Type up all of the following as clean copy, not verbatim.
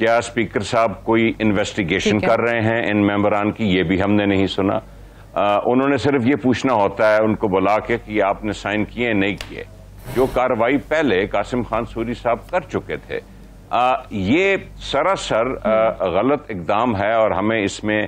کیا اسپیکر صاحب کوئی انویسٹیگیشن کر رہے ہیں ان ممبران کی؟ یہ بھی ہم نے نہیں سنا. انہوں نے صرف یہ پوچھنا ہوتا ہے ان کو بلا کے کہ آپ نے سائن کیے نہیں کیے. جو کارروائی پہلے قاسم خان سوری صاحب کر چکے تھے. یہ سراسر غلط اقدام ہے اور ہمیں اس میں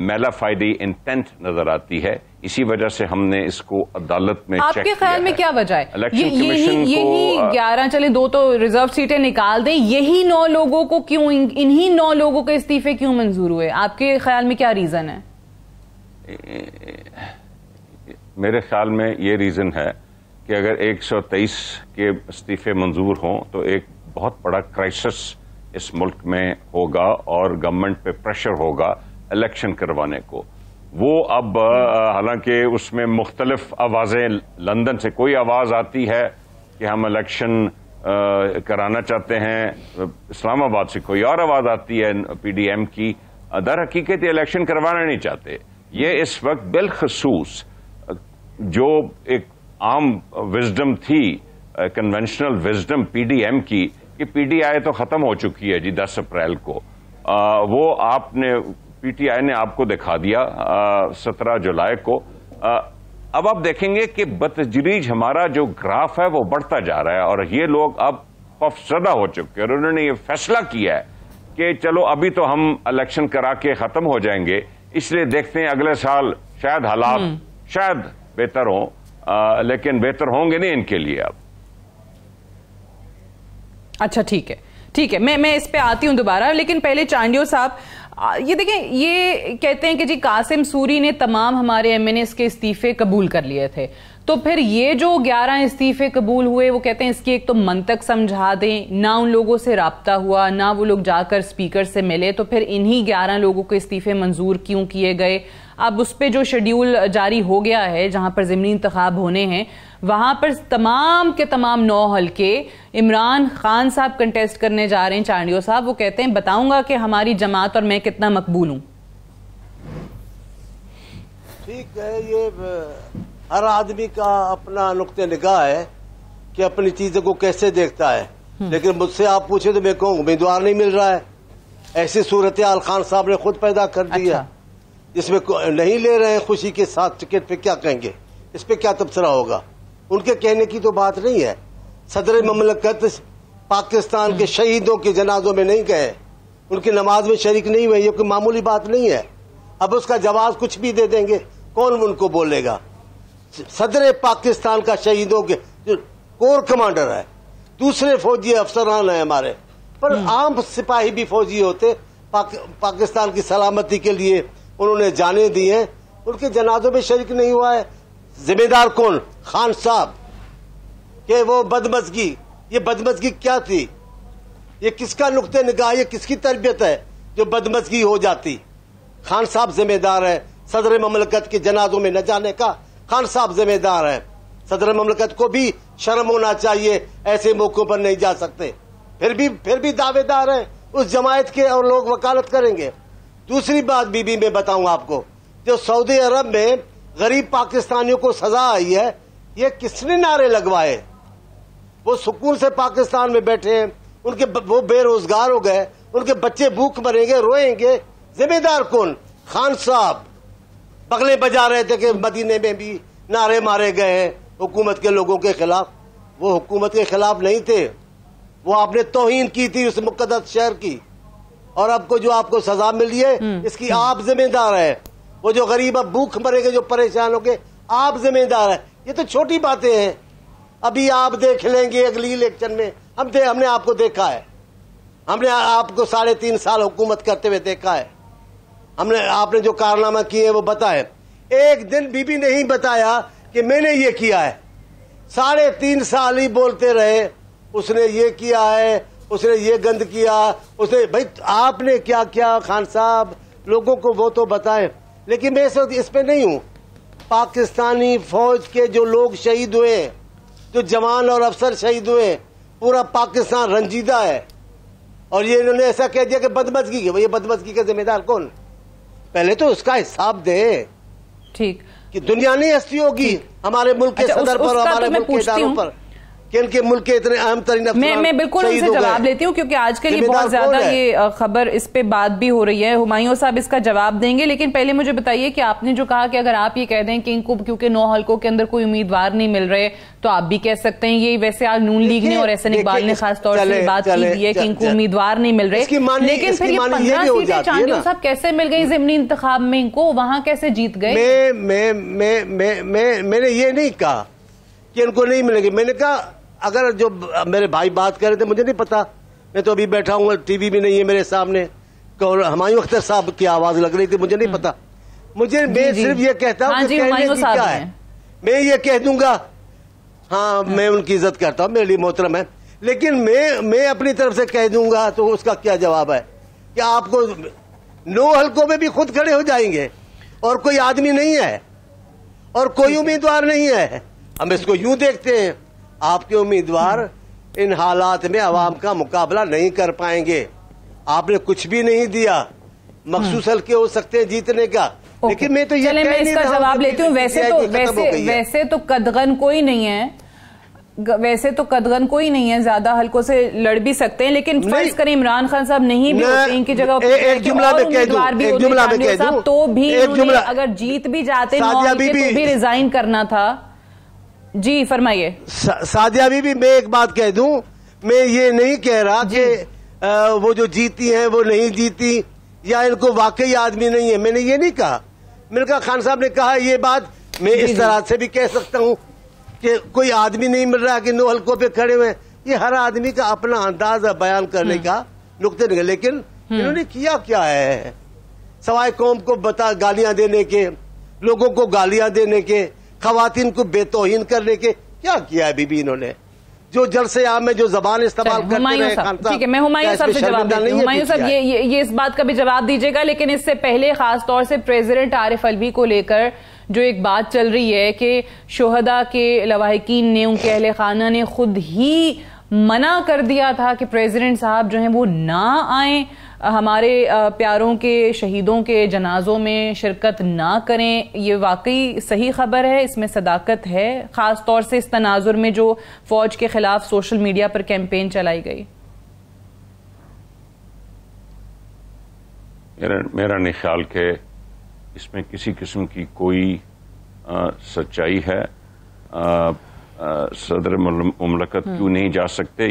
میلا فائڈی انٹینٹ نظر آتی ہے. اسی وجہ سے ہم نے اس کو عدالت میں چیک کیا. آپ کے خیال میں کیا وجہ ہے؟ یہی 11 چلیں 2 تو ریزرو سیٹیں نکال دیں, یہی 9 لوگوں کو کیوں, انہی 9 لوگوں کے استعفے کیوں منظور ہوئے؟ آپ کے خیال میں کیا ریزن ہے؟ میرے خیال میں یہ ریزن ہے کہ اگر 123 کے استعفے منظور ہوں تو ایک بہت بڑا کرائسس اس ملک میں ہوگا اور گورنمنٹ پہ پریشر ہوگا الیکشن کروانے کو. وہ اب حالانکہ اس میں مختلف آوازیں, لندن سے کوئی آواز آتی ہے کہ ہم الیکشن کرانا چاہتے ہیں, اسلام آباد سے کوئی اور آواز آتی ہے پی ڈی ایم کی. در حقیقت یہ الیکشن کروانا نہیں چاہتے. یہ اس وقت بالخصوص جو ایک عام وزڈم تھی, conventional wisdom P D M کی, کہ پی ڈی آئی تو ختم ہو چکی ہے جی 10 اپریل کو, وہ آپ نے پی ٹی آئی نے آپ کو دکھا دیا 17 جولائی کو. اب آپ دیکھیں گے کہ بتدریج ہمارا جو گراف ہے وہ بڑھتا جا رہا ہے اور یہ لوگ اب خوفزدہ ہو چکے ہیں اور انہوں نے یہ فیصلہ کیا ہے کہ چلو ابھی تو ہم الیکشن کرا کے ختم ہو جائیں گے, اس لیے دیکھتے ہیں اگلے سال شاید حالات شاید بہتر ہوں, لیکن بہتر ہوں گے نہیں ان کے لیے اب. اچھا ٹھیک ہے, میں اس پہ آتی ہوں دوبارہ, لیکن پہلے چانڈیو صاحب یہ دیکھیں, یہ کہتے ہیں کہ جی قاسم سوری نے تمام ہمارے ایم این ایس کے استعفے قبول کر لیے تھے, تو پھر یہ جو 11 استعفے قبول ہوئے وہ کہتے ہیں اس کی ایک تو منطق سمجھا دیں, نہ ان لوگوں سے رابطہ ہوا, نہ وہ لوگ جا کر اسپیکر سے ملے, تو پھر انہی 11 لوگوں کے استعفے منظور کیوں کیے گئے؟ اب اس پہ جو شیڈیول جاری ہو گیا ہے جہاں پر ضمنی انتخاب ہونے ہیں, وہاں پر تمام کے تمام 9 حلقے عمران خان صاحب کنٹیسٹ کرنے جا رہے ہیں. چانڈیو صاحب وہ کہتے ہیں بتاؤں گا کہ ہماری جماعت اور میں کتنا مقبول ہوں. ٹھیک ہے, یہ ہر آدمی کا اپنا نقطہ نگاہ ہے کہ اپنی چیزوں کو کیسے دیکھتا ہے, لیکن مجھ سے آپ پوچھیں تو میں کہوں امیدوار نہیں مل رہا ہے. ایسی صورتحال خان صاحب نے خود پیدا کر دی ہے. اس میں نہیں لے رہے ہیں خوشی کے ساتھ ٹکٹ, پہ کیا کہیں گے, اس پہ کیا تبصرہ ہوگا؟ ان کے کہنے کی تو بات نہیں ہے. صدر مملکت پاکستان کے شہیدوں کے جنازوں میں نہیں گئے, ان کی نماز میں شریک نہیں ہوئے, یہ کوئی معمولی بات نہیں ہے. اب اس کا جواز کچھ بھی دے دیں گے, کون ان کو بولے گا؟ صدر پاکستان کا شہیدوں کے کور کمانڈر ہے, دوسرے فوجی افسران ہیں ہمارے, پر عام سپاہی بھی فوجی ہوتے, پاکستان کی سلامتی کے لیے انہوں نے جانیں دی ہیں, ان کے جنازوں میں شریک نہیں ہوا ہے. ذمہ دار کون؟ خان صاحب. کہ وہ بدمزگی, یہ بدمزگی کیا تھی؟ یہ کس کا نقطہ نگاہ, یہ کس کی تربیت ہے جو بدمزگی ہو جاتی؟ خان صاحب ذمہ دار ہے صدر مملکت کے جنازوں میں نہ جانے کا. خان صاحب ذمہ دار ہے. صدر مملکت کو بھی شرم ہونا چاہیے, ایسے موقعوں پر نہیں جا سکتے. پھر بھی دعوے دار ہیں اس جماعت کے اور لوگ وکالت کریں گے. دوسری بات بھی میں بتاؤں آپ کو, جو سعودی عرب میں غریب پاکستانیوں کو سزا آئی ہے, یہ کس نے نعرے لگوائے؟ وہ سکون سے پاکستان میں بیٹھے ہیں, ان کے وہ بے روزگار ہو گئے, ان کے بچے بھوک مریں گے, روئیں گے. ذمہ دار کون؟ خان صاحب. بغلیں بجا رہے تھے کہ مدینے میں بھی نعرے مارے گئے ہیں حکومت کے لوگوں کے خلاف. وہ حکومت کے خلاف نہیں تھے, وہ آپ نے توہین کی تھی اس مقدس شہر کی, اور اب کو جو آپ کو سزا ملی ہے اس کی آپ ذمہ دار ہے. وہ جو غریب اب بھوک مرے گے, جو پریشان ہو گے, آپ ذمہ دار ہیں. یہ تو چھوٹی باتیں ہیں. ابھی آپ دیکھ لیں گے اگلی الیکشن میں, ہم نے آپ کو دیکھا ہے, ہم نے آپ کو 3.5 سال حکومت کرتے ہوئے دیکھا ہے. آپ نے جو کارنامہ کیے وہ بتائے. ایک دن بھی نہیں بتایا کہ میں نے یہ کیا ہے. 3.5 سال ہی بولتے رہے, اس نے یہ کیا ہے, اس نے یہ گند کیا, اس نے. بھائی آپ نے کیا کیا خان صاحب, لوگوں کو وہ تو بتائیں. لیکن میں اس پہ نہیں ہوں. پاکستانی فوج کے جو لوگ شہید ہوئے, جو جوان اور افسر شہید ہوئے, پورا پاکستان رنجیدہ ہے. اور یہ انہوں نے ایسا کہہ دیا کہ بدمزگی کی. یہ بدمزگی کا ذمہ دار کون؟ پہلے تو اس کا حساب دے. ٹھیک کہ دنیا نہیں ہستی ہوگی ہمارے ملک کے صدر پر, ہمارے ملک کے اداروں پر. کہ ان کے ملک کے اتنے اہم ترین افسران میں بالکل ان سے جواب لیتی ہوں کیونکہ آج کل یہ بہت زیادہ یہ خبر اس پہ بات بھی ہو رہی ہے. ہمایوں صاحب اس کا جواب دیں گے, لیکن پہلے مجھے بتائیے کہ آپ نے جو کہا کہ اگر آپ یہ کہہ دیں کہ ان کو کیونکہ 9 حلقوں کے اندر کوئی امیدوار نہیں مل رہے تو آپ بھی کہہ سکتے ہیں. یہ ویسے آج نون لیگ نے اور احسن اقبال نے خاص طور سے بات کی ہے کہ ان کو امیدوار نہیں مل رہے, لیکن پھر یہ 15 سیٹیں چاندیو صاحب کیسے مل گئی ضمنی انتخاب میں ان کو, وہاں کیسے جیت گئے؟ میں نے یہ نہیں کہا کہ ان کو نہیں ملے گی. میں نے کہا اگر جو میرے بھائی بات کر رہے تھے مجھے نہیں پتا, میں تو ابھی بیٹھا ہوں, ٹی وی بھی نہیں ہے میرے سامنے, ہمایوں اختر صاحب کی آواز لگ رہی تھی, مجھے نہیں پتا. میں صرف یہ کہتا ہوں کہ کہنے کی کیا ہے, میں یہ کہہ دوں گا ہاں میں ان کی عزت کرتا ہوں, میرے لیے محترم ہے, لیکن میں اپنی طرف سے کہہ دوں گا تو اس کا کیا جواب ہے کہ آپ کو 9 حلقوں میں بھی خود کھڑے ہو جائیں گے اور کوئی آدمی نہیں ہے اور کوئی امیدوار نہیں ہے. ہم اس کو یوں دیکھتے ہیں, آپ کے امیدوار ان حالات میں عوام کا مقابلہ نہیں کر پائیں گے. آپ نے کچھ بھی نہیں دیا, مخصوص حلقے ہو سکتے ہیں جیتنے کا, لیکن میں تو یہ چلے میں اس کا جواب لیتی ہوں. ویسے تو قدغن کوئی نہیں ہے, ویسے تو قدغن کوئی نہیں ہے, زیادہ حلقوں سے لڑ بھی سکتے ہیں, لیکن فرض کریں عمران خان صاحب نہیں بھی ہوتے ان کی جگہ تو بھی اگر جیت بھی جاتے تو بھی ریزائن کرنا تھا. جی فرمائیے. سعدیہ بی بی, میں ایک بات کہہ دوں, میں یہ نہیں کہہ رہا کہ وہ جو جیتی ہیں وہ نہیں جیتی یا ان کو واقعی آدمی نہیں ہے, میں نے یہ نہیں کہا. میں نے کہا خان صاحب نے کہا یہ بات, میں اس طرح سے بھی کہہ سکتا ہوں کہ کوئی آدمی نہیں مل رہا کہ 9 حلقوں پہ کھڑے ہوئے. یہ ہر آدمی کا اپنا انداز ہے بیان کرنے کا, نقطے نگاہ. لیکن انہوں نے کیا ہے سوائے قوم کو گالیاں دینے کے, لوگوں کو گالیاں دینے کے, خواتین کو بے توہین کرنے کے, کیا ہے بی بی انہوں نے جو جلسے عام میں جو زبان استعمال کرتے رہے. ٹھیک ہے, میں ہمایوں صاحب سے جواب دیتی ہوں. ہمایوں صاحب یہ اس بات کا بھی جواب دیجیے گا, لیکن اس سے پہلے خاص طور سے پریزیڈنٹ عارف الوی کو لے کر جو ایک بات چل رہی ہے کہ شہداء کے لواحقین نے, ان کے اہل خانہ نے خود ہی منع کر دیا تھا کہ پریزیڈنٹ صاحب جو ہیں وہ نہ آئیں, ہمارے پیاروں کے شہیدوں کے جنازوں میں شرکت نہ کریں. یہ واقعی صحیح خبر ہے, اس میں صداقت ہے, خاص طور سے اس تناظر میں جو فوج کے خلاف سوشل میڈیا پر کیمپین چلائی گئی؟ میرا نہیں خیال کہ اس میں کسی قسم کی کوئی سچائی ہے. صدر مملکت کیوں نہیں جا سکے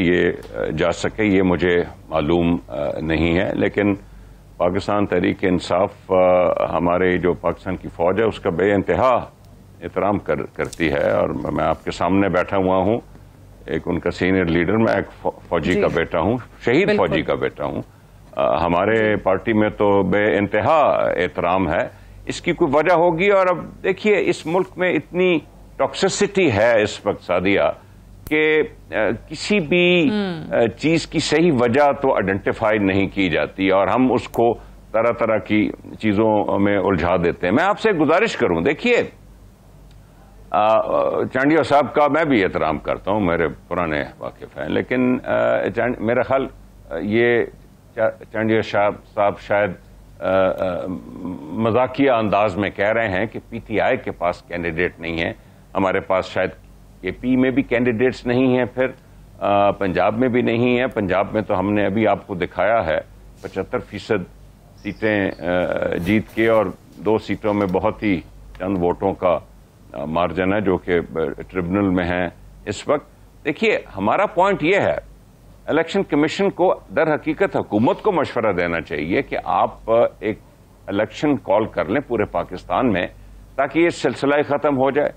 یہ مجھے معلوم نہیں ہے, لیکن پاکستان تحریک انصاف ہمارے جو پاکستان کی فوج ہے اس کا بے انتہا احترام کرتی ہے. اور میں آپ کے سامنے بیٹھا ہوا ہوں, ایک ان کا سینئر لیڈر, میں ایک فوجی کا بیٹا ہوں, شہید فوجی کا بیٹا ہوں. ہمارے پارٹی میں تو بے انتہا احترام ہے. اس کی کوئی وجہ ہوگی, اور اب دیکھیے اس ملک میں اتنی ٹاکسیسٹی ہے اس وقت سعدیہ کہ کسی بھی چیز کی صحیح وجہ تو آئیڈینٹیفائی نہیں کی جاتی, اور ہم اس کو طرح طرح کی چیزوں میں الجھا دیتے ہیں. میں آپ سے گزارش کروں, دیکھیے چانڈیو صاحب کا میں بھی احترام کرتا ہوں, میرے پرانے واقف ہیں, لیکن میرا خیال یہ چانڈیو صاحب شاید مذاقیہ انداز میں کہہ رہے ہیں کہ پی ٹی آئی کے پاس کینڈیڈیٹ نہیں ہے, ہمارے پاس شاید کے پی میں بھی کینڈیڈیٹس نہیں ہیں, پھر پنجاب میں بھی نہیں ہیں. پنجاب میں تو ہم نے ابھی آپ کو دکھایا ہے 75% سیٹیں جیت کے, اور 2 سیٹوں میں بہت ہی چند ووٹوں کا مارجن ہے جو کہ ٹریبونل میں ہیں اس وقت. دیکھیے ہمارا پوائنٹ یہ ہے, الیکشن کمیشن کو در حقیقت حکومت کو مشورہ دینا چاہیے کہ آپ ایک الیکشن کال کر لیں پورے پاکستان میں تاکہ یہ سلسلہ ختم ہو جائے.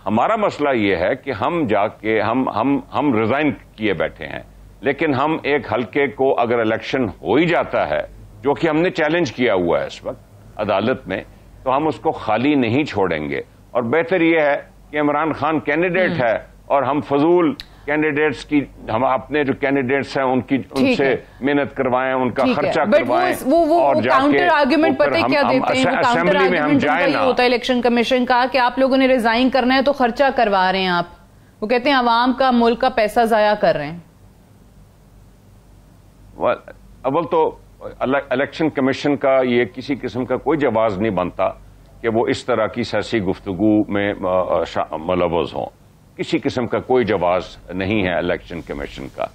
ہمارا مسئلہ یہ ہے کہ ہم جا کے ہم ریزائن کیے بیٹھے ہیں, لیکن ہم ایک حلقے کو اگر الیکشن ہو ہی جاتا ہے جو کہ ہم نے چیلنج کیا ہوا ہے اس وقت عدالت میں, تو ہم اس کو خالی نہیں چھوڑیں گے. اور بہتر یہ ہے کہ عمران خان کینڈیڈیٹ ہے اور ہم فضول کینڈیڈیٹس کی, ہم اپنے جو کینڈیڈیٹس ہیں ان سے محنت کروائیں, ان کا خرچہ کروائیں, اور جا کے اسمبلی میں ہم جائیں نا. ہوتا ہے الیکشن کمیشن کا کہ آپ لوگوں نے ریزائن کرنا ہے تو خرچہ کروا رہے ہیں آپ, وہ کہتے ہیں عوام کا ملک کا پیسہ ضائع کر رہے ہیں. اول تو الیکشن کمیشن کا یہ کسی قسم کا کوئی جواز نہیں بنتا کہ وہ اس طرح کی سیاسی گفتگو میں ملوث ہوں. کسی قسم کا کوئی جواز نہیں ہے الیکشن کمیشن کا.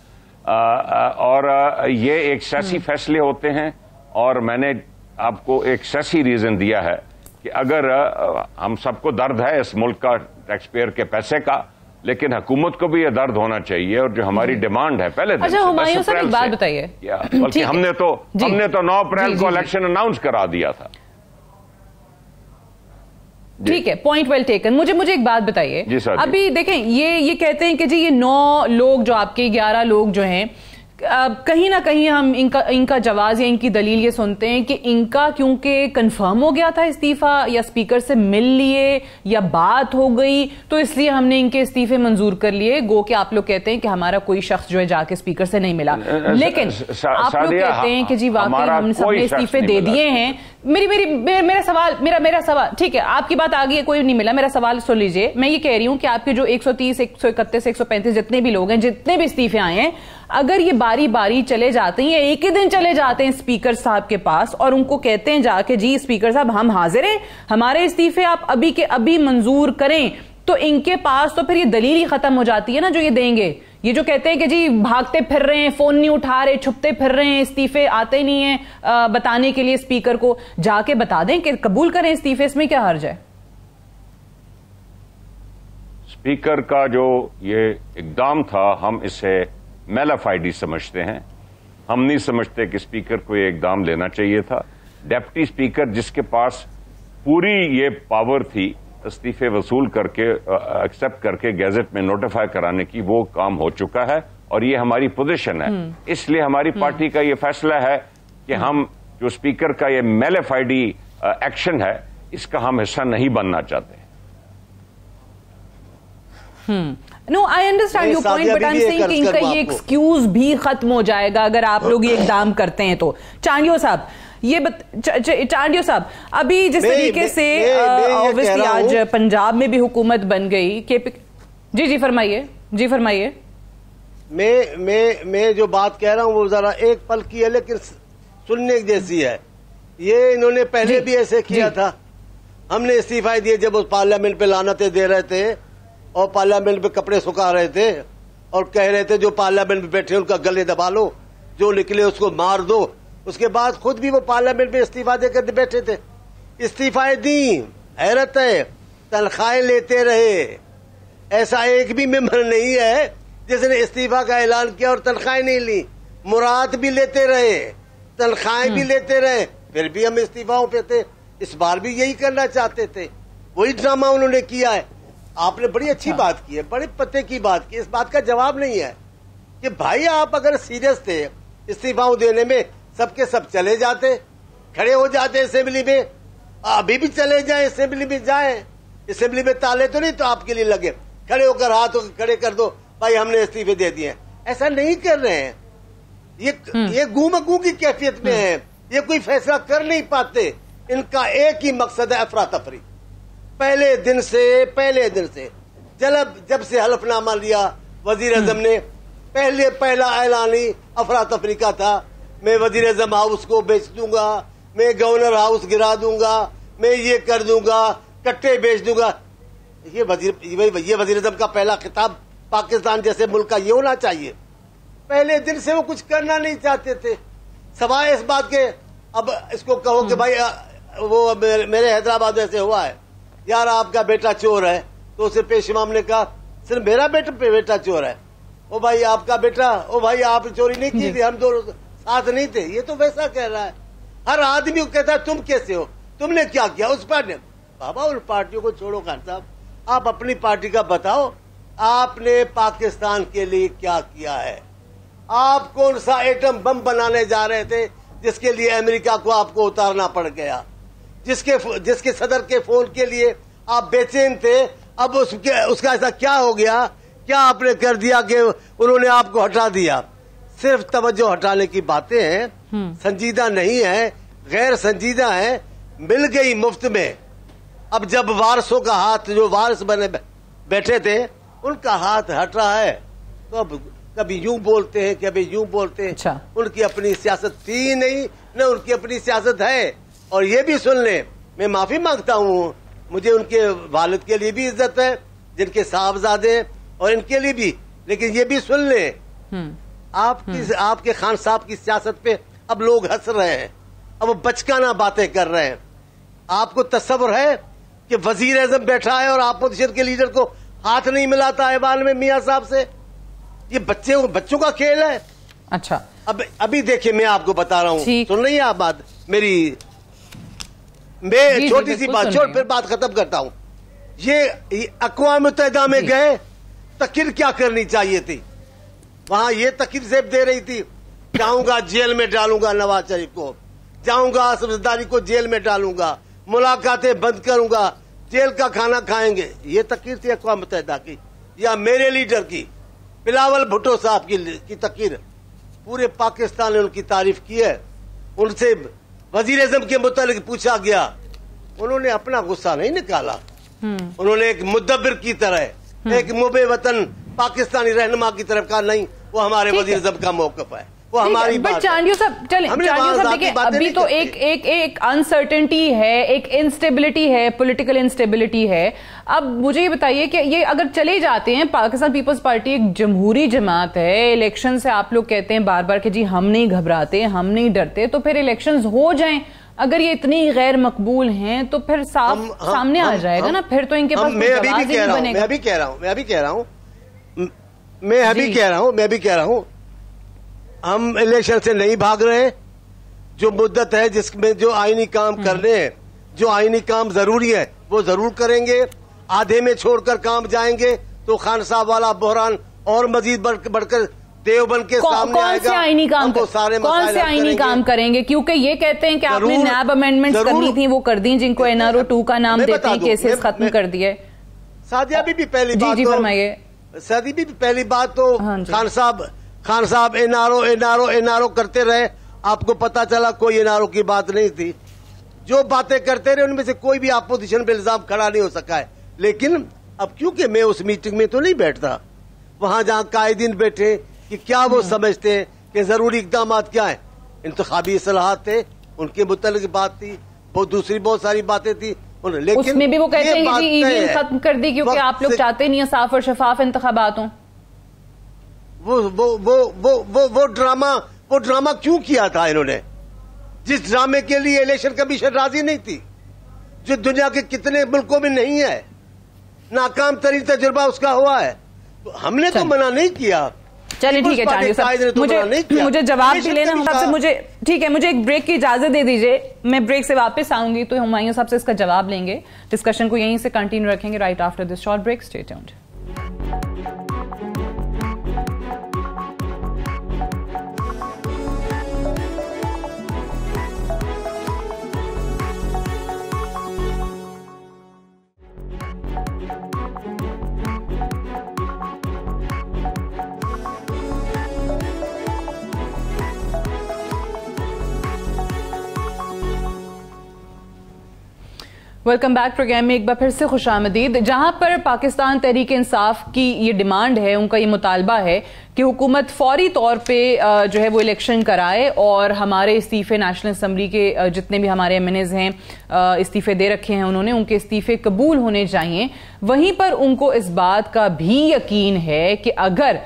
اور یہ ایک سیاسی فیصلے ہوتے ہیں، اور میں نے آپ کو ایک سیاسی ریزن دیا ہے کہ اگر ہم سب کو درد ہے اس ملک کا ٹیکس پیئر کے پیسے کا، لیکن حکومت کو بھی یہ درد ہونا چاہیے، اور جو ہماری ڈیمانڈ ہے پہلے دن سے 10 اپریل بات بتائیے، بلکہ ہم نے تو 9 اپریل کو الیکشن اناؤنس کرا دیا تھا. ٹھیک ہے، پوائنٹ ویل ٹیکن. مجھے ایک بات بتائیے. ابھی دیکھیں یہ کہتے ہیں کہ جی یہ 9 لوگ جو آپ کے 11 لوگ جو ہیں، کہیں نہ کہیں ہم ان کا جواز یا ان کی دلیل یہ سنتے ہیں کہ ان کا کیونکہ کنفرم ہو گیا تھا استعفیٰ، یا اسپیکر سے مل لیے یا بات ہو گئی، تو اس لیے ہم نے ان کے استعفے منظور کر لیے. گو کہ آپ لوگ کہتے ہیں کہ ہمارا کوئی شخص جو ہے جا کے اسپیکر سے نہیں ملا، لیکن آپ لوگ کہتے ہیں کہ جی واقعی ہم سب نے استعفے دے دیے ہیں. میرا سوال ٹھیک ہے، آپ کی بات آ گئی ہے، کوئی نہیں ملا. میرا سوال سن لیجئے. میں یہ کہہ رہی ہوں کہ آپ کے جو 130 131 135 جتنے بھی لوگ ہیں، جتنے بھی استعفے آئے ہیں، اگر یہ باری باری چلے جاتے ہیں یا ایک ہی دن چلے جاتے ہیں اسپیکر صاحب کے پاس اور ان کو کہتے ہیں جا کے جی اسپیکر صاحب ہم حاضر ہیں، ہمارے استعفے آپ ابھی کے ابھی منظور کریں، تو ان کے پاس تو پھر یہ دلیل ہی ختم ہو جاتی ہے نا جو یہ دیں گے. یہ جو کہتے ہیں کہ جی بھاگتے پھر رہے ہیں، فون نہیں اٹھا رہے، چھپتے پھر رہے ہیں، استعفے آتے نہیں ہیں بتانے کے لیے اسپیکر کو، جا کے بتا دیں کہ قبول کریں استعفے. اس میں کیا حرج ہے؟ اسپیکر کا جو یہ اقدام تھا، ہم اسے میل آف آئی ڈی سمجھتے ہیں. ہم نہیں سمجھتے کہ اسپیکر کو یہ اقدام لینا چاہیے تھا. ڈپٹی اسپیکر جس کے پاس پوری یہ پاور تھی استعفے وصول کر کے ایکسپٹ کر کے گیزٹ میں نوٹیفائی کرانے کی، وہ کام ہو چکا ہے، اور یہ ہماری پوزیشن ہے. اس لیے ہماری پارٹی کا یہ فیصلہ ہے کہ ہم جو اسپیکر کا یہ میل آف آئی ڈی ایکشن ہے، اس کا ہم حصہ نہیں بننا چاہتے. No, I understand your point, but I'm saying کہ ان کا یہ ایکسکیوز بھی ختم ہو جائے گا اگر آپ لوگ یہ اقدام کرتے ہیں تو. چانڈیو صاحب ابھی جس طریقے سے obviously آج پنجاب میں بھی حکومت بن گئی. جی فرمائیے. میں جو بات کہہ رہا ہوں وہ ذرا ایک پل کی ہے لیکن سننے جیسی ہے. یہ انہوں نے پہلے بھی ایسے کیا تھا. ہم نے استعفے دیے جب اس پارلیمنٹ پہ لعنتیں دے رہے تھے اور پارلیمنٹ پہ کپڑے سکھا رہے تھے اور کہہ رہے تھے جو پارلیمنٹ میں بیٹھے ان کا گلے دبا لو، جو نکلے اس کو مار دو. اس کے بعد خود بھی وہ پارلیمنٹ میں استعفیٰ دے کر بیٹھے تھے. استعفے دی، حیرت ہے، تنخواہیں لیتے رہے. ایسا ایک بھی ممبر نہیں ہے جس نے استعفیٰ کا اعلان کیا اور تنخواہیں نہیں لی. مراد بھی لیتے رہے، تنخواہیں بھی لیتے رہے، پھر بھی ہم استعفاؤں پہ تھے. اس بار بھی یہی کرنا چاہتے تھے. وہی ڈرامہ انہوں نے کیا ہے. آپ نے بڑی اچھی بات کی ہے، بڑے پتے کی بات کی. اس بات کا جواب نہیں ہے کہ بھائی آپ اگر سیریس تھے استعفاؤں دینے میں، سب کے سب چلے جاتے، کھڑے ہو جاتے اسمبلی میں. ابھی بھی چلے جائیں، اسمبلی میں جائیں. اسمبلی میں تالے تو نہیں تو آپ کے لیے لگے، کھڑے ہو کر ہاتھ کھڑے کر دو بھائی ہم نے استعفے دے دیے. ایسا نہیں کر رہے ہیں. یہ گو مگو کی کیفیت میں ہے. یہ کوئی فیصلہ کر نہیں پاتے. ان کا ایک ہی مقصد ہے افراتفری. پہلے دن سے جب سے حلف نامہ لیا وزیر اعظم نے، پہلا اعلان ہی افراتفری کا تھا. میں وزیر اعظم ہاؤس کو بیچ دوں گا، میں گورنر ہاؤس گرا دوں گا، میں یہ کر دوں گا، کٹے بیچ دوں گا. یہ وزیر اعظم کا پہلا خطاب پاکستان جیسے ملک کا یہ ہونا چاہیے. پہلے دن سے وہ کچھ کرنا نہیں چاہتے تھے سوائے اس بات کے. اب اس کو کہو کہ بھائی وہ میرے حیدرآباد ایسے ہوا ہے یار آپ کا بیٹا چور ہے، تو اسے پیش امام نے کہا صرف میرا بیٹا چور ہے. او بھائی آپ کا بیٹا، او بھائی آپ چوری نہیں کی تھی، ہم دونوں ساتھ نہیں تھے. یہ تو ویسا کہہ رہا ہے. ہر آدمی کو کہتا ہے تم کیسے ہو، تم نے کیا کیا اس پر. بابا ان پارٹیوں کو چھوڑو خان صاحب، آپ اپنی پارٹی کا بتاؤ. آپ نے پاکستان کے لیے کیا کیا ہے؟ آپ کون سا ایٹم بم بنانے جا رہے تھے جس کے لیے امریکہ کو آپ کو اتارنا پڑ گیا؟ جس کے صدر کے فون کے لیے آپ بے چین تھے، اب اس کا ایسا کیا ہو گیا؟ کیا آپ نے کر دیا کہ انہوں نے آپ کو ہٹا دیا؟ صرف توجہ ہٹانے کی باتیں ہیں، سنجیدہ نہیں ہیں، غیر سنجیدہ ہیں. مل گئی مفت میں. اب جب وارثوں کا ہاتھ، جو وارث بنے بیٹھے تھے، ان کا ہاتھ ہٹ رہا ہے تو اب کبھی یوں بولتے ہیں، کبھی یوں بولتے ہیں. ان کی اپنی سیاست تھی نہیں، نہ ان کی اپنی سیاست ہے. اور یہ بھی سن لیں، میں معافی مانگتا ہوں، مجھے ان کے والد کے لیے بھی عزت ہے جن کے صاحبزادے ہیں اور ان کے لیے بھی. لیکن یہ بھی سن لیں, آپ کے خان صاحب کی سیاست پہ اب لوگ ہنس رہے ہیں, اب بچکانہ باتیں کر رہے ہیں. آپ کو تصور ہے کہ وزیر اعظم بیٹھا ہے اور اپوزیشن کے لیڈر کو ہاتھ نہیں ملاتا ایوان میں میاں صاحب سے؟ یہ بچوں کا کھیل ہے. اچھا ابھی دیکھیں, میں آپ کو بتا رہا ہوں, سن رہی ہیں آپ بات میری؟ میں چھوٹی سی بات چھوڑ پھر بات ختم کرتا ہوں. یہ اقوام متحدہ میں گئے, تقریر کیا کرنی چاہیے تھی؟ وہاں یہ تقریر زیب دے رہی تھی, جاؤں گا جیل میں ڈالوں گا نواز شریف کو, جاؤں گا آصف زرداری کو جیل میں ڈالوں گا, ملاقاتیں بند کروں گا, جیل کا کھانا کھائیں گے. یہ تقریر تھی اقوام متحدہ کی. یا میرے لیڈر کی, بلاول بھٹو صاحب کی تقریر, پورے پاکستان نے ان کی تعریف کی ہے. ان سے وزیر اعظم کے متعلق پوچھا گیا, انہوں نے اپنا غصہ نہیں نکالا. انہوں نے ایک مدبر کی طرح, ایک محب وطن پاکستانی رہنما کی طرف کہا نہیں, وہ ہمارے وزیر اعظم کا موقف ہے, وہ ہماری بات. چانڈیو صاحب چلیں, چانڈیو صاحب دیکھیں, ابھی تو ایک انسرٹنٹی ہے, ایک انسٹیبلٹی ہے, پولیٹیکل انسٹیبلٹی ہے. اب مجھے یہ بتائیے کہ یہ اگر چلے جاتے ہیں, پاکستان پیپلز پارٹی ایک جمہوری جماعت ہے, الیکشن سے آپ لوگ کہتے ہیں بار بار کہ جی ہم نہیں گھبراتے, ہم نہیں ڈرتے, تو پھر الیکشنز ہو جائیں, اگر یہ اتنی غیر مقبول ہیں تو پھر صاف سامنے آ جائے گا نا, پھر تو ان کے پاس کوئی جواز ہی نہیں بنے گا. میں بھی کہہ رہا ہوں, ہم الیکشن سے نہیں بھاگ رہے ہیں. جو مدت ہے جس میں جو آئینی کام کرنے ہیں, جو آئینی کام ضروری ہے وہ ضرور کریں گے. آدھے میں چھوڑ کر کام جائیں گے تو خان صاحب والا بحران اور مزید بڑھ کر دیوبند کے سامنے آئے گا. کون سے آئینی کام کریں گے؟ کیونکہ یہ کہتے ہیں کہ آپ نے نیب امینڈمنٹس کرنی تھی, وہ کر دیں, جن کو NRO 2 کا نام دیتے ہیں, کیسز ختم کر دیے. سعدیہ بھی پہلی بات, جی فرمائیے. سعدی بھی پہلی بات تو خان صاحب NRO کرتے رہے. آپ کو پتا چلا کوئی NRO کی بات نہیں تھی. جو باتیں کرتے رہے ان میں سے کوئی بھی اپوزیشن پہ الزام کھڑا نہیں ہو سکا ہے. لیکن اب کیونکہ میں اس میٹنگ میں تو نہیں بیٹھتا, وہاں جہاں قائدین بیٹھے کہ کیا وہ سمجھتے ہیں کہ ضروری اقدامات کیا ہیں. انتخابی اصلاحات تھے, ان کے متعلق بات تھی, دوسری بہت ساری باتیں تھی. لیکن اس میں بھی وہ کہتے ہیں کہ جی EVM ختم کر دی کیونکہ آپ لوگ چاہتے نہیں ہیں صاف اور شفاف انتخابات ہوں. وہ ڈرامہ کیوں کیا تھا انہوں نے؟ جس ڈرامے کے لیے الیکشن کمیشن راضی نہیں تھی, جو دنیا کے کتنے ملکوں میں نہیں ہے, ناکام ترین تجربہ اس کا ہوا ہے. ہم نے تو منع نہیں کیا. چلیں ٹھیک ہے چانڈیو صاحب, مجھے جواب بھی لینا ہے. ٹھیک ہے, مجھے ایک بریک کی اجازت دے دیجئے, میں بریک سے واپس آؤں گی تو ہمایوں صاحب سے اس کا جواب لیں گے. ڈسکشن کو یہیں سے کنٹینیو رکھیں گے right after this short break. Stay tuned. Welcome back programme میں ایک بار پھر سے خوش آمدید. جہاں پر پاکستان تحریک انصاف کی یہ ڈیمانڈ ہے, ان کا یہ مطالبہ ہے کہ حکومت فوری طور پہ جو ہے وہ الیکشن کرائے اور ہمارے استعفے نیشنل اسمبلی کے جتنے بھی ہمارے MNAs ہیں استعفے دے رکھے ہیں انہوں نے, ان کے استعفے قبول ہونے چاہیے. وہیں پر ان کو اس بات کا بھی یقین ہے کہ اگر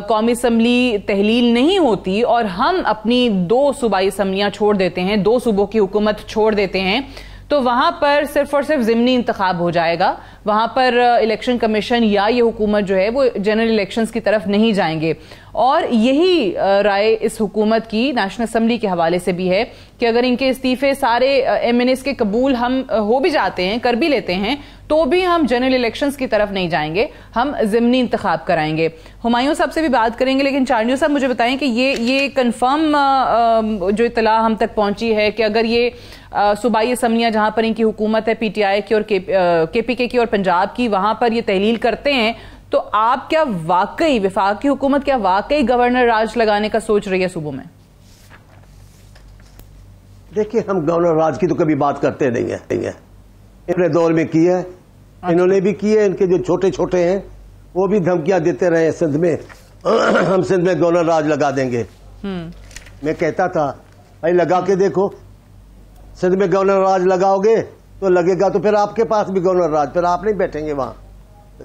قومی اسمبلی تحلیل نہیں ہوتی اور ہم اپنی 2 صوبائی اسمبلیاں چھوڑ دیتے ہیں, 2 صوبوں کی حکومت چھوڑ دیتے ہیں, تو وہاں پر صرف اور صرف ضمنی انتخاب ہو جائے گا. وہاں پر الیکشن کمیشن یا یہ حکومت جو ہے وہ جنرل الیکشنز کی طرف نہیں جائیں گے. اور یہی رائے اس حکومت کی نیشنل اسمبلی کے حوالے سے بھی ہے کہ اگر ان کے استعفے سارے MNAs کے قبول ہم ہو بھی جاتے ہیں, کر بھی لیتے ہیں, تو بھی ہم جنرل الیکشنز کی طرف نہیں جائیں گے, ہم ضمنی انتخاب کرائیں گے. ہمایوں صاحب سے بھی بات کریں گے, لیکن چانڈیو صاحب مجھے بتائیں کہ یہ کنفرم جو اطلاع ہم تک پہنچی ہے کہ اگر یہ صوبائی اسمبلیاں جہاں پر ان کی حکومت ہے PTI کی اور KPK کی اور پنجاب کی, وہاں پر یہ تحلیل کرتے ہیں, تو آپ کیا واقعی وفاقی حکومت کیا واقعی گورنر راج لگانے کا سوچ رہی ہے صوبوں میں؟ دیکھیں, ہم گورنر راج کی تو کبھی بات کرتے نہیں ہیں. اپنے دور میں کی ہے, انہوں نے بھی کی ہے. ان کے جو چھوٹے چھوٹے ہیں وہ بھی دھمکیاں دیتے رہے سندھ میں, ہم سندھ میں گورنر راج لگا دیں گے. میں کہتا تھا بھائی لگا کے دیکھو, سندھ میں گورنر راج لگاؤ گے تو لگے گا تو پھر آپ کے پاس بھی گورنر راج, پھر آپ نہیں بیٹھیں گے وہاں.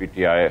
PTI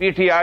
PTI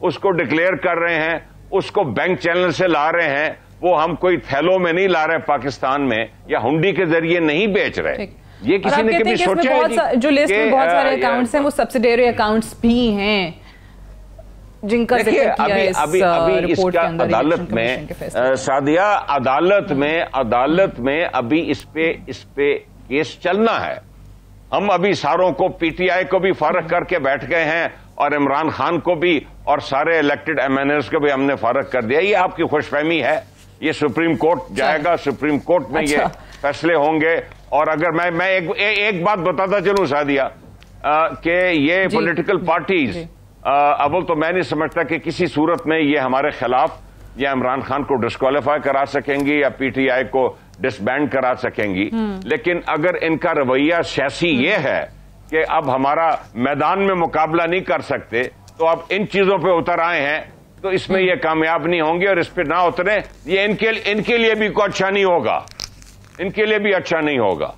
اس کو ڈکلیئر کر رہے ہیں, اس کو بینک چینل سے لا رہے ہیں, وہ ہم کوئی تھیلوں میں نہیں لا رہے پاکستان میں, یا ہنڈی کے ذریعے نہیں بیچ رہے. یہ کسی نے کبھی سوچا ہے جو لسٹ میں بہت سارے اکاؤنٹس ہیں وہ سبسیڈیری اکاؤنٹس بھی ہیں جن کا ذکر کیا ہے ابھی اس کا عدالت میں سعدیہ, عدالت میں ابھی اس پہ کیس چلنا ہے. ہم ابھی ساروں کو, پی ٹی آئی کو بھی فارغ کر کے بیٹھ گئے ہیں, اور عمران خان کو بھی, اور سارے الیکٹڈ ایم این ایز کو بھی ہم نے فارغ کر دیا. یہ آپ کی خوش فہمی ہے, یہ سپریم کورٹ جائے گا, سپریم کورٹ میں یہ فیصلے ہوں گے. اور اگر میں ایک بات بتاتا چلوں سعدیہ, کہ یہ پولیٹیکل پارٹیز, اول تو میں نہیں سمجھتا کہ کسی صورت میں یہ ہمارے خلاف یا عمران خان کو ڈسکوالیفائی کرا سکیں گی یا پی ٹی آئی کو ڈسبینڈ کرا سکیں گی. لیکن اگر ان کا رویہ سیاسی یہ ہے کہ اب ہمارا میدان میں مقابلہ نہیں کر سکتے, تو اب ان چیزوں پہ اتر آئے ہیں, تو اس میں یہ کامیاب نہیں ہوں گے. اور اس پہ نہ اتریں, یہ ان کے لیے بھی کوئی اچھا نہیں ہوگا, ان کے لیے بھی اچھا نہیں ہوگا.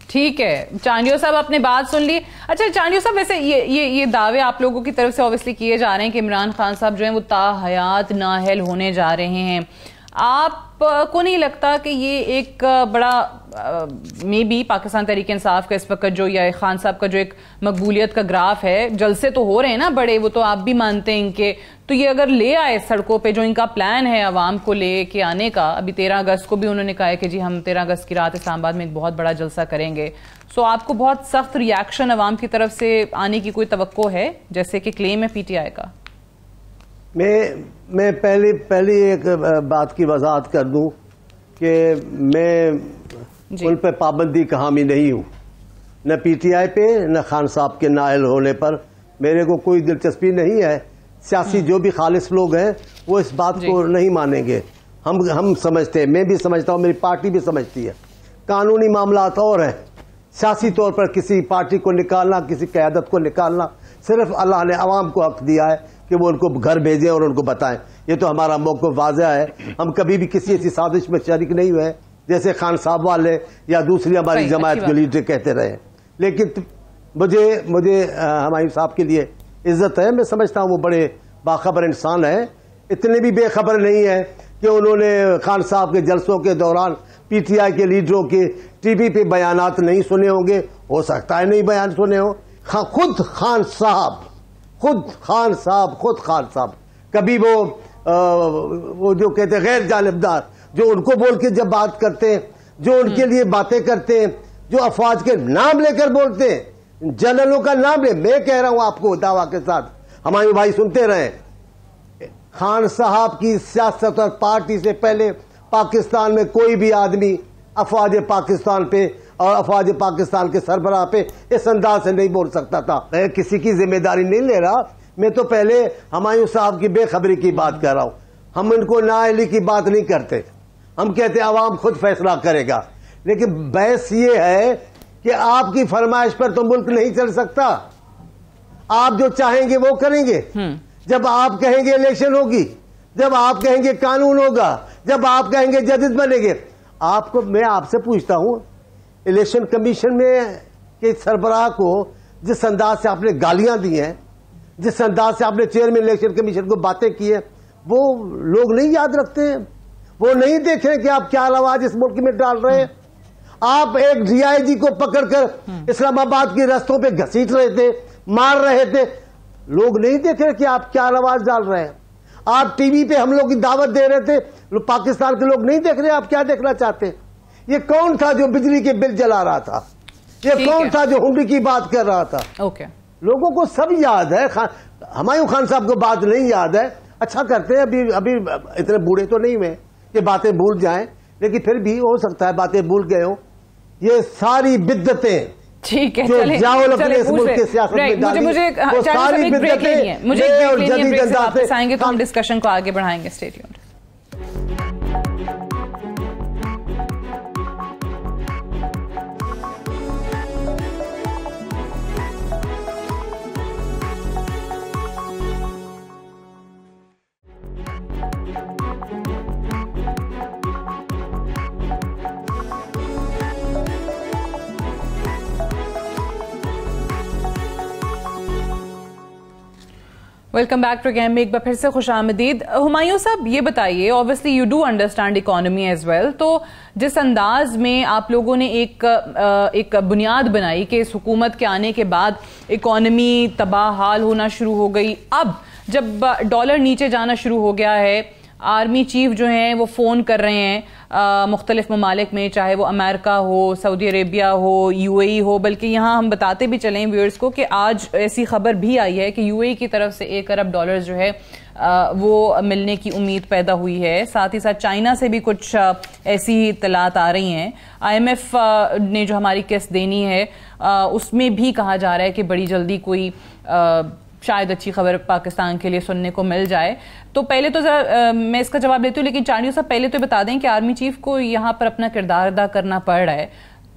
ٹھیک ہے, چانڈیو صاحب اپنے بات سن لی. اچھا چانڈیو صاحب, ویسے یہ دعوے آپ لوگوں کی طرف سے obviously کیے جا رہے ہیں کہ عمران خان صاحب جو ہیں وہ تا حیات نااہل ہونے جا رہے ہیں. آپ کو نہیں لگتا کہ یہ ایک بڑا مے بی پاکستان تحریک انصاف کا اس وقت جو, یا خان صاحب کا جو ایک مقبولیت کا گراف ہے, جلسے تو ہو رہے ہیں نا بڑے, وہ تو آپ بھی مانتے ہیں کہ, تو یہ اگر لے آئے سڑکوں پہ, جو ان کا پلان ہے عوام کو لے کے آنے کا, ابھی 13 اگست کو بھی انہوں نے کہا ہے کہ جی ہم 13 اگست کی رات اسلام آباد میں ایک بہت بڑا جلسہ کریں گے, سو آپ کو بہت سخت ری ایکشن عوام کی طرف سے آنے کی کوئی توقع ہے جیسے کہ کلیم ہے پی ٹی آئی کا؟ میں پہلی ایک بات کی وضاحت کر دوں کہ میں ان پہ پابندی کا حامی نہیں ہوں, نہ پی ٹی آئی پہ نہ خان صاحب کے نااہل ہونے پر میرے کو کوئی دلچسپی نہیں ہے. سیاسی جو بھی خالص لوگ ہیں وہ اس بات کو نہیں مانیں گے. ہم سمجھتے ہیں, میں بھی سمجھتا ہوں, میری پارٹی بھی سمجھتی ہے, قانونی معاملات اور ہیں. سیاسی طور پر کسی پارٹی کو نکالنا, کسی قیادت کو نکالنا, صرف اللہ نے عوام کو حق دیا ہے کہ وہ ان کو گھر بھیجیں اور ان کو بتائیں. یہ تو ہمارا موقف واضح ہے. ہم کبھی بھی کسی ایسی سازش میں شریک نہیں ہوئے جیسے خان صاحب والے یا دوسری ہماری جماعت کے لیڈر کہتے رہے. لیکن مجھے ہمایوں صاحب کے لیے عزت ہے, میں سمجھتا ہوں وہ بڑے باخبر انسان ہیں. اتنے بھی بے خبر نہیں ہے کہ انہوں نے خان صاحب کے جلسوں کے دوران پی ٹی آئی کے لیڈروں کے ٹی وی پہ بیانات نہیں سنے ہوں گے. ہو سکتا ہے نہیں بیان سنے ہوں. خود خان صاحب کبھی وہ جو کہتے ہیں غیر جانبدار, جو ان کو بول کے جب بات کرتے ہیں, جو ان کے لیے باتیں کرتے ہیں, جو افواج کے نام لے کر بولتے ہیں, جنرلوں کا نام لے, میں کہہ رہا ہوں آپ کو دعویٰ کے ساتھ, ہمارے بھائی سنتے رہیں, خان صاحب کی سیاست اور پارٹی سے پہلے پاکستان میں کوئی بھی آدمی افواج پاکستان پہ اور افواج پاکستان کے سربراہ پہ اس انداز سے نہیں بول سکتا تھا. میں کسی کی ذمہ داری نہیں لے رہا, میں تو پہلے ہمایوں صاحب کی بے خبری کی بات کر رہا ہوں. ہم ان کو نااہلی کی بات نہیں کرتے, ہم کہتے عوام خود فیصلہ کرے گا. لیکن بحث یہ ہے کہ آپ کی فرمائش پر تو ملک نہیں چل سکتا. آپ جو چاہیں گے وہ کریں گے. جب آپ کہیں گے الیکشن ہوگی, جب آپ کہیں گے قانون ہوگا, جب آپ کہیں گے جدید بنے گے. میں آپ سے پوچھتا ہوں, الیکشن کمیشن میں کے سربراہ کو جس انداز سے آپ نے گالیاں دی ہیں, جس انداز سے آپ نے چیئرمین الیکشن کمیشن کو باتیں کی ہیں, وہ لوگ نہیں یاد رکھتے ہیں. وہ نہیں دیکھ رہے کہ آپ کیا رواج اس ملک میں ڈال رہے ہیں. آپ ایک ڈی آئی جی کو پکڑ کر اسلام آباد کے رستوں پہ گھسیٹ رہے تھے, مار رہے تھے. لوگ نہیں دیکھ رہے کہ آپ کیا رواج ڈال رہے ہیں. آپ ٹی وی پہ ہم لوگ کی دعوت دے رہے تھے, پاکستان کے لوگ نہیں دیکھ رہے آپ کیا دیکھنا چاہتے ہیں. یہ کون تھا جو بجلی کے بل جلا رہا تھا؟ یہ کون تھا جو ہنڈی کی بات کر رہا تھا؟ لوگوں کو سب یاد ہے. ہمایوں خان صاحب کو بات نہیں یاد ہے. اچھا کرتے ہیں, ابھی اتنے بوڑھے تو نہیں ہوئے کہ باتیں بھول جائیں, لیکن پھر بھی ہو سکتا ہے باتیں بھول گئے ہوں. یہ ساری بدعتیں جو جاول اپنے اس ملک کے سیاست میں ڈالی, وہ ساری بدعتیں اور جدید انداز سے آئیں گے تو ہم ڈسکشن کو آگے بڑھائیں گے. Stay tuned. Welcome back programme میں ایک بار پھر سے خوش آمدید. ہمایوں صاحب یہ بتائیے, obviously you do understand economy as well, تو جس انداز میں آپ لوگوں نے ایک بنیاد بنائی کہ اس حکومت کے آنے کے بعد اکانومی تباہ حال ہونا شروع ہو گئی, اب جب ڈالر نیچے جانا شروع ہو گیا ہے, آرمی چیف جو ہیں وہ فون کر رہے ہیں مختلف ممالک میں, چاہے وہ امریکہ ہو, سعودی عربیہ ہو, یو اے ای ہو, بلکہ یہاں ہم بتاتے بھی چلیں ویورز کو کہ آج ایسی خبر بھی آئی ہے کہ یو اے ای کی طرف سے 1 ارب ڈالر جو ہے وہ ملنے کی امید پیدا ہوئی ہے. ساتھ ہی ساتھ چائنا سے بھی کچھ ایسی اطلاعات آ رہی ہیں. آئی ایم ایف نے جو ہماری قسط دینی ہے اس میں بھی کہا جا رہا ہے کہ بڑی جلدی کوئی شاید اچھی خبر پاکستان کے لیے سننے کو مل جائے. تو پہلے تو ذرا میں اس کا جواب لیتی ہوں, لیکن چانڈیو صاحب پہلے تو بتا دیں کہ آرمی چیف کو یہاں پر اپنا کردار ادا کرنا پڑ رہا ہے,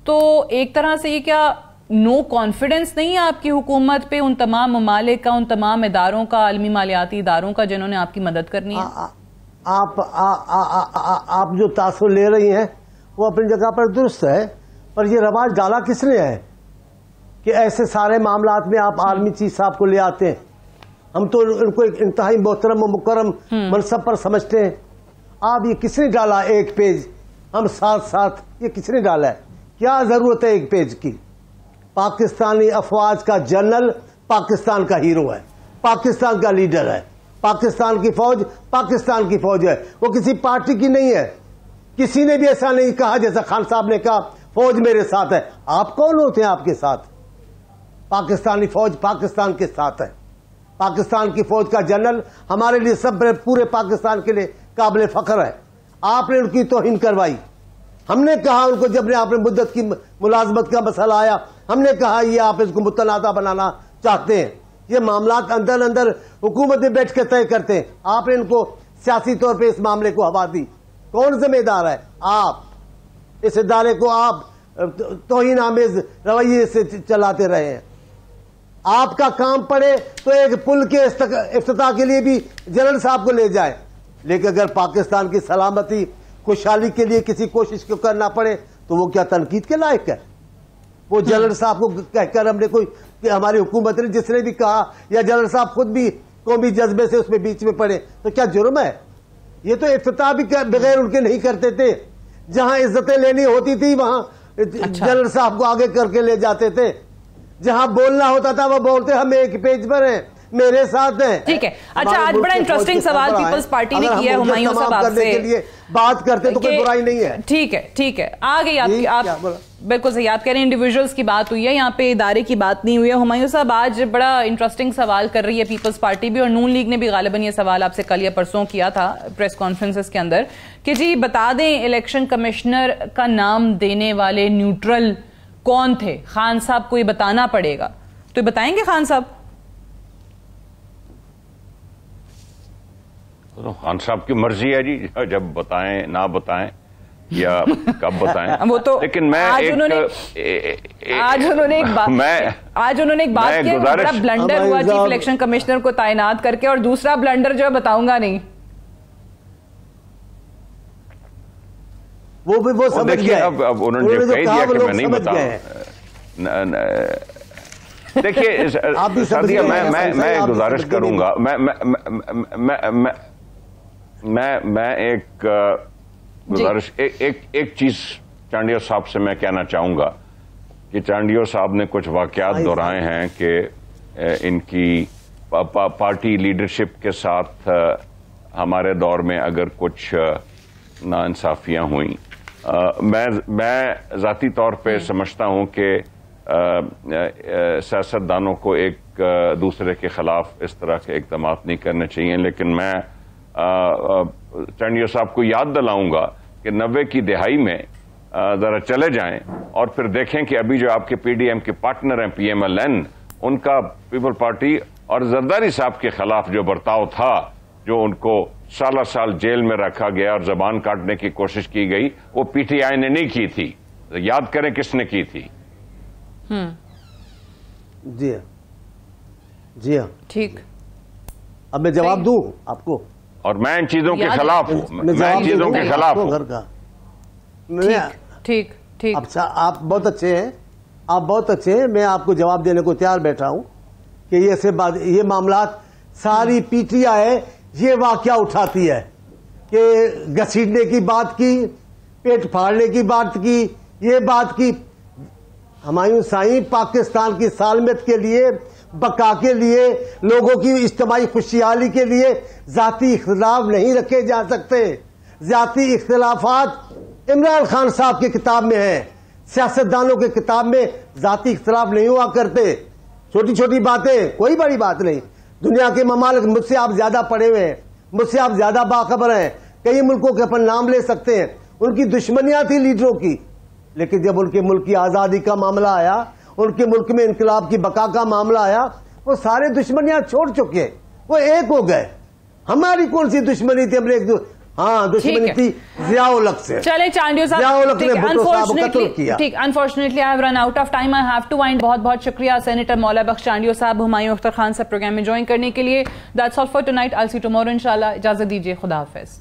تو ایک طرح سے یہ کیا نو کانفیڈنس نہیں ہے آپ کی حکومت پہ, ان تمام ممالک کا, ان تمام اداروں کا, عالمی مالیاتی اداروں کا جنہوں نے آپ کی مدد کرنی ہے؟ آپ جو تاثر لے رہی ہیں وہ اپنی جگہ پر درست ہے, پر یہ رواج ڈالا کس نے ہے کہ ایسے سارے معاملات میں آپ آرمی چیف صاحب کو لے آتے ہیں؟ ہم تو ان کو ایک انتہائی محترم و مکرم منصب پر سمجھتے ہیں. آپ یہ کس نے ڈالا ایک پیج ہم ساتھ یہ کس نے ڈالا ہے؟ کیا ضرورت ہے ایک پیج کی؟ پاکستانی افواج کا جنرل پاکستان کا ہیرو ہے, پاکستان کا لیڈر ہے, پاکستان کی فوج پاکستان کی فوج ہے, وہ کسی پارٹی کی نہیں ہے. کسی نے بھی ایسا نہیں کہا جیسا خان صاحب نے کہا فوج میرے ساتھ ہے. آپ کون ہوتے ہیں آپ کے ساتھ؟ پاکستانی فوج پاکستان کے ساتھ ہے. پاکستان کی فوج کا جنرل ہمارے لیے سب پورے پاکستان کے لیے قابل فخر ہے. آپ نے ان کی توہین کروائی. ہم نے کہا ان کو جب آپ نے مدت کی ملازمت کا مسئلہ آیا, ہم نے کہا یہ آپ اس کو متنازع بنانا چاہتے ہیں, یہ معاملات اندر حکومت میں بیٹھ کے طے کرتے ہیں. آپ نے ان کو سیاسی طور پہ اس معاملے کو ہوا دی. کون ذمہ دار ہے؟ آپ. اس ادارے کو آپ توہین آمیز رویے سے چلاتے رہے ہیں. آپ کا کام پڑے تو ایک پل کے افتتاح کے لیے بھی جنرل صاحب کو لے جائے, لیکن اگر پاکستان کی سلامتی خوشحالی کے لیے کسی کوشش کو کرنا پڑے تو وہ کیا تنقید کے لائق ہے؟ وہ جنرل صاحب کو کہہ کر ہم نے کوئی ہماری حکومت نے جس نے بھی کہا یا جنرل صاحب خود بھی قومی جذبے سے اس میں بیچ میں پڑے تو کیا جرم ہے؟ یہ تو افتتاح بھی بغیر ان کے نہیں کرتے تھے. جہاں عزتیں لینی ہوتی تھی وہاں جنرل صاحب کو آگے کر کے لے جاتے تھے. جہاں بولنا ہوتا تھا وہ بولتے ہم ایک پیج پر ہیں, میرے ساتھ ہیں. ٹھیک ہے. اچھا, آج بڑا انٹرسٹنگ سوال پیپلز پارٹی نے کیا ہے ہمایوں صاحب آپ سے, بات کرتے تو کوئی برائی نہیں ہے. ٹھیک ہے آگے آپ بالکل صحیح آپ کہہ رہے ہیں, انڈیویجولز کی بات ہوئی ہے, یہاں پہ ادارے کی بات نہیں ہوئی ہے. ہمایوں صاحب آج بڑا انٹرسٹنگ سوال کر رہی ہے پیپلز پارٹی بھی, اور نون لیگ نے بھی غالباً یہ سوال آپ سے کل یا پرسوں کیا تھا پریس کانفرنسز کے اندر کہ جی بتا دیں الیکشن کمشنر کا نام دینے والے نیوٹرل کون تھے؟ خان صاحب کو یہ بتانا پڑے گا, تو یہ بتائیں گے خان صاحب؟ خان صاحب کی مرضی ہے جی, جب بتائیں نہ بتائیں یا کب بتائیں. وہ تو لیکن میں آج انہوں نے ایک بات کی, بڑا بلنڈر ہوا چیف الیکشن کمشنر کو تعینات کر کے, اور دوسرا بلنڈر جو ہے بتاؤں گا نہیں. وہ سمجھ گئے. اب انہوں نے کہہ دیا کہ میں نہیں بتاؤں. دیکھیے سادیہ, میں گزارش کروں گا, میں ایک گزارش ایک چیز چانڈیو صاحب سے میں کہنا چاہوں گا کہ چانڈیو صاحب نے کچھ واقعات دہرائے ہیں کہ ان کی پارٹی لیڈرشپ کے ساتھ ہمارے دور میں اگر کچھ ناانصافیاں ہوئیں. میں ذاتی طور پہ سمجھتا ہوں کہ سیاستدانوں کو ایک دوسرے کے خلاف اس طرح کے اقدامات نہیں کرنے چاہیے, لیکن میں چانڈیو صاحب کو یاد دلاؤں گا کہ 90 کی دہائی میں ذرا چلے جائیں اور پھر دیکھیں کہ ابھی جو آپ کے پی ڈی ایم کے پارٹنر ہیں پی ایم ایل این, ان کا پیپل پارٹی اور زرداری صاحب کے خلاف جو برتاؤ تھا, جو ان کو سال جیل میں رکھا گیا اور زبان کاٹنے کی کوشش کی گئی, وہ پی ٹی آئی نے نہیں کی تھی. یاد کریں کس نے کی تھی. جی ہاں ٹھیک. اب میں جواب دوں آپ کو, اور میں ان چیزوں کے خلاف ہوں, میں ان چیزوں کے خلاف ہوں. ٹھیک. آپ بہت اچھے ہیں, میں آپ کو جواب دینے کو تیار بیٹھا ہوں کہ یہ معاملات ساری پی ٹی آئی یہ واقعہ اٹھاتی ہے کہ گھسیٹنے کی بات کی, پیٹ پھاڑنے کی بات کی, یہ بات کی. ہمایوں سائیں پاکستان کی سالمیت کے لیے, بقا کے لیے, لوگوں کی اجتماعی خوشحالی کے لیے ذاتی اختلاف نہیں رکھے جا سکتے. ذاتی اختلافات عمران خان صاحب کی کتاب میں ہیں, سیاستدانوں کی کتاب میں ذاتی اختلاف نہیں ہوا کرتے. چھوٹی چھوٹی باتیں, کوئی بڑی بات نہیں. دنیا کے ممالک مجھ سے آپ زیادہ پڑھے ہوئے ہیں, مجھ سے آپ زیادہ باخبر ہیں, کئی ملکوں کے اپن نام لے سکتے ہیں. ان کی دشمنیاں تھی لیڈروں کی, لیکن جب ان کے ملک کی آزادی کا معاملہ آیا, ان کے ملک میں انقلاب کی بقا کا معاملہ آیا, وہ سارے دشمنیاں چھوڑ چکے, وہ ایک ہو گئے. ہماری کون سی دشمنی تھی؟ ہم نے ہاں دشمنی تھی ضیاء الحق سے. چلے چانڈیو صاحب, ضیاء الحق نے بھٹو صاحب کو قتل کیا. ٹھیک, unfortunately I have run out of time, I have to wind. بہت بہت شکریہ سینیٹر مولا بخش چانڈیو صاحب, ہمایوں اختر خان صاحب پروگرام میں جوائن کرنے کے لیے. That's all for tonight. I see tomorrow انشاءاللہ. اجازت دیجیے, خدا حافظ.